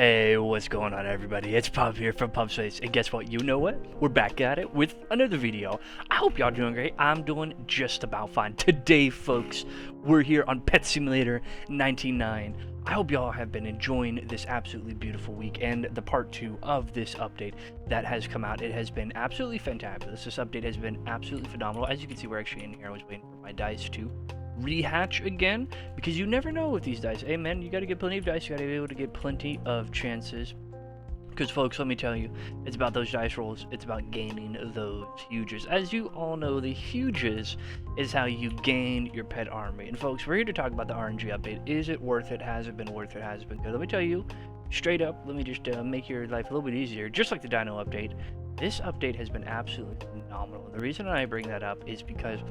Hey, what's going on, everybody? It's Pub here from PubSpace, and guess what? You know what? We're back at it with another video. I hope y'all doing great. I'm doing just about fine. Today, folks, we're here on Pet Simulator 99. I hope y'all have been enjoying this absolutely beautiful week and the part 2 of this update that has come out. It has been absolutely fantabulous. This update has been absolutely phenomenal. As you can see, we're actually in here. I was waiting for my dice to rehatch again, because you never know with these dice. Hey man, you gotta get plenty of dice, you gotta be able to get plenty of chances, because folks, let me tell you, it's about those dice rolls, it's about gaining those huges. As you all know, the huges is how you gain your pet army. And folks, we're here to talk about the RNG update. Is it worth it? Has it been worth it? Has it been good? Let me tell you straight up, let me just make your life a little bit easier. Just like the dino update, this update has been absolutely phenomenal. And the reason I bring that up is because,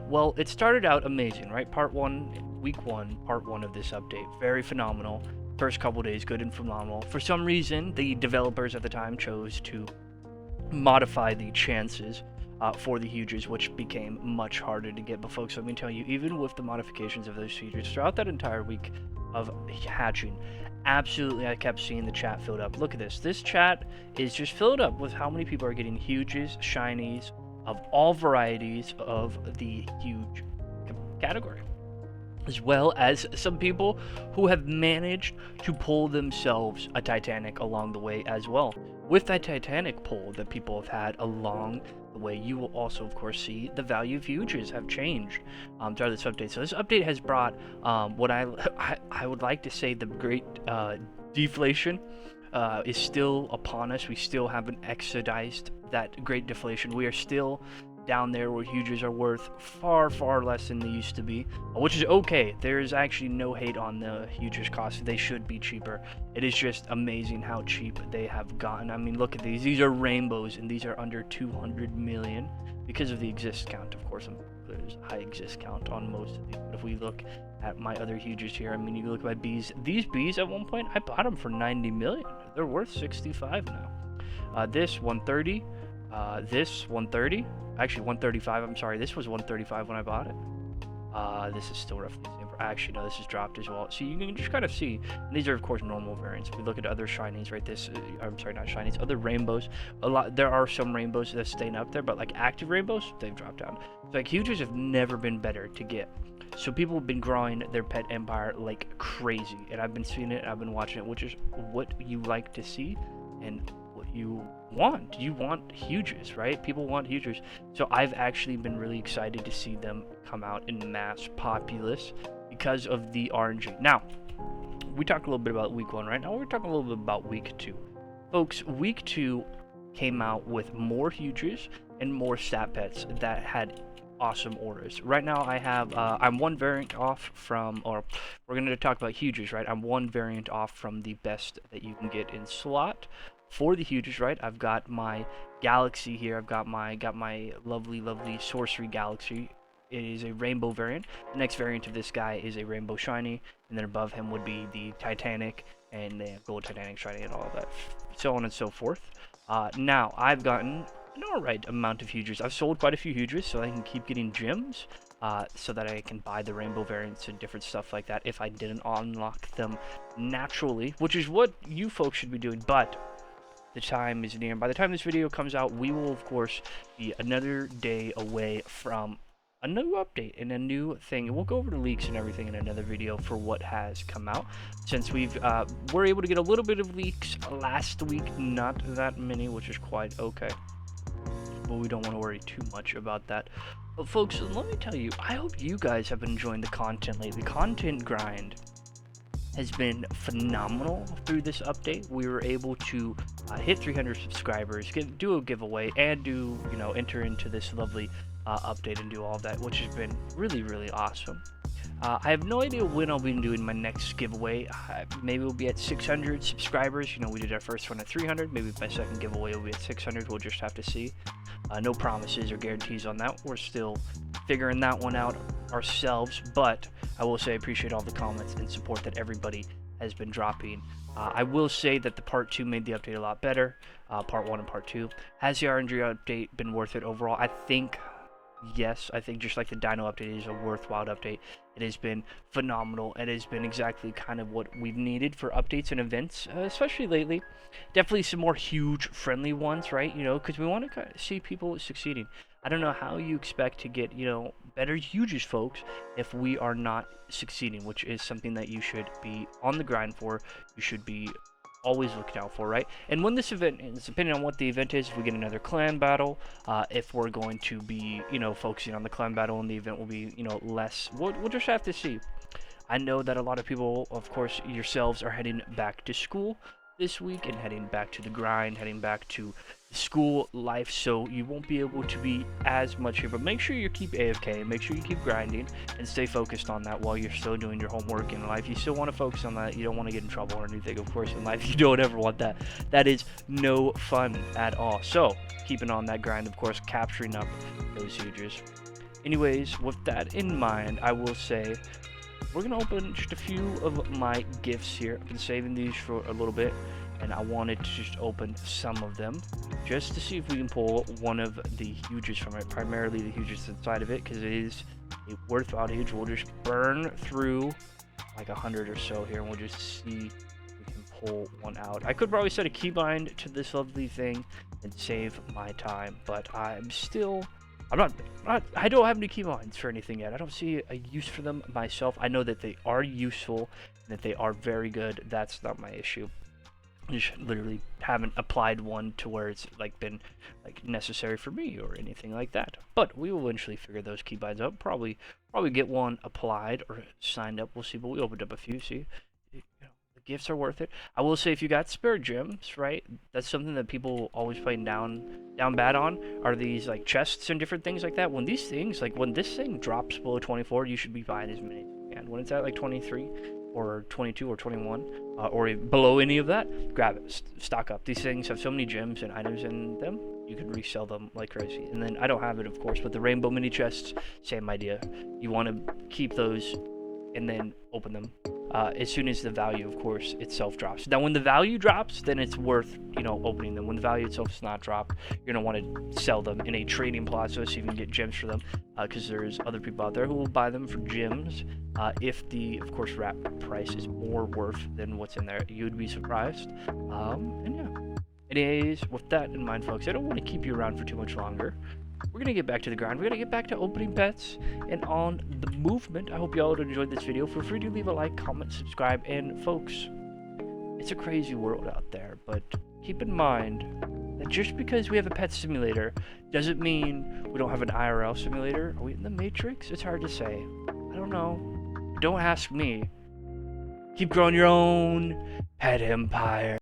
well, it started out amazing, right? Part 1, week 1, part 1 of this update, very phenomenal. First couple days, good and phenomenal. For some reason, the developers at the time chose to modify the chances for the huges, which became much harder to get. But folks, let me tell you, even with the modifications of those huges, throughout that entire week of hatching, absolutely, I kept seeing the chat filled up. Look at this. This chat is just filled up with how many people are getting huges, shinies, of all varieties of the huge category, as well as some people who have managed to pull themselves a Titanic along the way as well. With that Titanic pull that people have had along the way, you will also, of course, see the value of huges have changed throughout this update. So this update has brought what I would like to say the great deflation is still upon us. We still haven't exodized that great deflation. We are still down there where huges are worth far, far less than they used to be, which is okay. There is actually no hate on the huges cost. They should be cheaper. It is just amazing how cheap they have gotten. I mean, look at these. These are rainbows, and these are under 200 million because of the exist count. Of course, there's a high exist count on most of these. But if we look at my other huges here, I mean, you look at my bees. These bees at one point, I bought them for 90 million. They're worth 65 now. This 130. This 130. Actually 135, I'm sorry, this was 135 when I bought it. This is still roughly the same. Actually, no, this has dropped as well. So you can just kind of see, and these are of course normal variants. If we look at other shinies, right, this, I'm sorry, not shinies, other rainbows, there are some rainbows that staying up there, but like active rainbows, they've dropped down. So like huges have never been better to get. So people have been growing their pet empire like crazy, and I've been seeing it, I've been watching it, which is what you like to see, and you want. You want huges, right? People want huges. So I've actually been really excited to see them come out in mass populace because of the RNG. Now, we talked a little bit about week 1, right? Now we're talking a little bit about week 2. Folks, week 2 came out with more huges and more stat pets that had awesome orders. Right now I have I'm one variant off from, or we're going to talk about huges, right? I'm one variant off from the best that you can get in slot for the huges, right? I've got my galaxy here. I've got my lovely sorcery galaxy. It is a rainbow variant. The next variant of this guy is a rainbow shiny, and then above him would be the Titanic and the gold Titanic shiny and all of that, so on and so forth. Now I've gotten an alright amount of huges. I've sold quite a few huges so I can keep getting gems, so that I can buy the rainbow variants and different stuff like that if I didn't unlock them naturally, which is what you folks should be doing. But the time is near. By the time this video comes out, we will of course be another day away from a new update and a new thing, and we'll go over the leaks and everything in another video for what has come out, since we've were able to get a little bit of leaks last week, not that many, which is quite okay, but we don't want to worry too much about that. But folks, let me tell you, I hope you guys have been enjoying the content lately. Content grind has been phenomenal through this update. We were able to hit 300 subscribers, do a giveaway, and do, you know, enter into this lovely update and do all of that, which has been really, really awesome. I have no idea when I'll be doing my next giveaway. Maybe we'll be at 600 subscribers. You know, we did our first one at 300. Maybe my second giveaway will be at 600. We'll just have to see. No promises or guarantees on that. We're still figuring that one out ourselves, but I will say I appreciate all the comments and support that everybody has been dropping. I will say that the part 2 made the update a lot better. Part 1 and part 2. Has the RNG update been worth it overall? I think yes. I think just like the dino update is a worthwhile update. It has been phenomenal. It has been exactly kind of what we've needed for updates and events, especially lately. Definitely some more huge friendly ones, right? You know, because we want to see people succeeding. I don't know how you expect to get, you know, better huges, folks, if we are not succeeding, which is something that you should be on the grind for. You should be always looking out for, right? And when this event is, depending on what the event is, if we get another clan battle, if we're going to be, you know, focusing on the clan battle, and the event will be, you know, less. We'll just have to see. I know that a lot of people, of course, yourselves, are heading back to school this week and heading back to the grind, heading back to school life, so you won't be able to be as much here. But make sure you keep AFK, make sure you keep grinding, and stay focused on that while you're still doing your homework in life. You still want to focus on that. You don't want to get in trouble or anything, of course, in life. You don't ever want that. That is no fun at all. So keeping on that grind, of course, capturing up those huges. Anyways, with that in mind, I will say we're gonna open just a few of my gifts here. I've been saving these for a little bit, and I wanted to just open some of them just to see if we can pull one of the huges from it, primarily the huges inside of it, because it is a worthwhile huge. We'll just burn through like 100 or so here, and we'll just see if we can pull one out. I could probably set a keybind to this lovely thing and save my time, but I'm still I don't have any keybinds for anything yet. I don't see a use for them myself. I know that they are useful and that they are very good. That's not my issue. I just literally haven't applied one to where it's like been like necessary for me or anything like that. But we will eventually figure those keybinds out. Probably get one applied or signed up. We'll see. But we opened up a few. See, you know, the gifts are worth it. I will say, if you got spare gems, right? That's something that people always playing down bad on, are these like chests and different things like that. When these things, like when this thing drops below 24, you should be buying as many as you can. When it's at like 23 or 22 or 21 or below any of that, grab it, stock up. These things have so many gems and items in them, you can resell them like crazy. And then I don't have it, of course, but the rainbow mini chests, same idea. You want to keep those and then open them as soon as the value, of course, itself drops. Now, when the value drops, then it's worth, you know, opening them. When the value itself does not drop, you're gonna want to sell them in a trading plaza so you can get gems for them, because there's other people out there who will buy them for gems if the, of course, wrap price is more worth than what's in there. You'd be surprised. And yeah. Anyways, with that in mind, folks, I don't want to keep you around for too much longer. We're going to get back to the grind. We're going to get back to opening pets and on the movement. I hope y'all enjoyed this video. Feel free to leave a like, comment, subscribe, and folks, it's a crazy world out there, but keep in mind that just because we have a pet simulator doesn't mean we don't have an IRL simulator. Are we in the Matrix? It's hard to say. I don't know. Don't ask me. Keep growing your own pet empire.